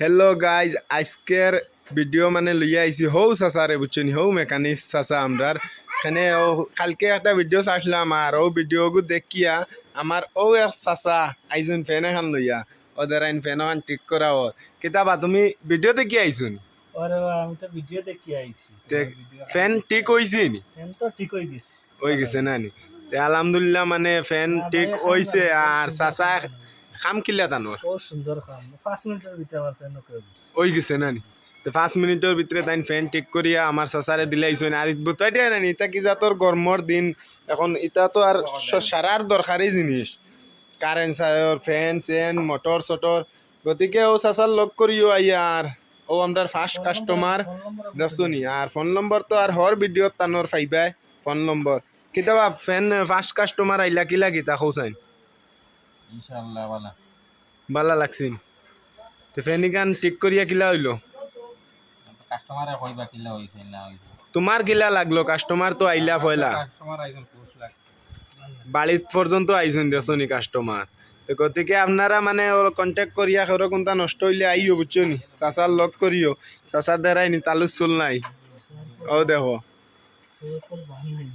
Hello guys, আজকের video মানে লইয়া আইছি হৌ চাচারে বুঝছেন, হৌ মেকানিক চাচা আমরার এখানে। ও কালকে একটা ভিডিও চাইছিলাম আর ও ভিডিওগু দেখিয়া আমার ও এক চাচা আইসুন ফ্যান এখন লইয়া ওদের আইন ফ্যান এখন ঠিক করা ও কিতাবা তুমি ভিডিও দেখি আইসুন। আরে বাহ, আমি তো ভিডিও দেখি আইছি। ফ্যান ঠিক হইছে নি? ফ্যান তো ঠিক হয়ে গেছে। হয়ে গেছে না নি? আলহামদুলিল্লাহ, মানে ফ্যান ঠিক হইছে। আর চাচা খাম কিলা টানোর বহুত সুন্দর কাম, 5 মিনিটের ভিতরে আমার ফ্যান ওকে হয়ে গেছে। ওই গেছে না নি? তো 5 মিনিটের ভিতরে তাই ফ্যান ঠিক করিয়া আমার চাচারে দিলাইছো। আর বুঝাইতে না ইটা কি জাতর গরমর দিন এখন, ইটা তো আর সারার দরকারি জিনিস, কারেন্ট সার ফ্যান চেন মোটর সটর। গতিকে ও চাচার লগ করিও আইয়ার ও আমরা ফার্স্ট কাস্টমার দেখছনি। আর ফোন নম্বর তো আর হর ভিডিও তানোর পাইবাই ফোন নম্বর। কিতাবা ফ্যান ফার্স্ট কাস্টমার আইলা কিলা গীতা খৌসাইন ইনশাআল্লাহ বালা বালা লাগছিন। তো ফ্যান ইগান ঠিক করিয়া কিলা হইলো? কাস্টমারে কইবা কিলা হইছে না হইছে। তোমার কিলা লাগলো? কাস্টমার তো আইলা পয়লা, কাস্টমার আইজন খুশ লাগ বাড়িত পর্যন্ত আইসুন দেখছনি কাস্টমার। তো গতিকে আপনারা মানে কন্ট্যাক্ট করিয়া কেউ কোনটা নষ্ট হইলে আইও বুঝছো নি, চাচার লগ করিও। চাচার দ্বারাই নি তালুর চুল নাই। ও দেখো সে কোন বাহি নাই।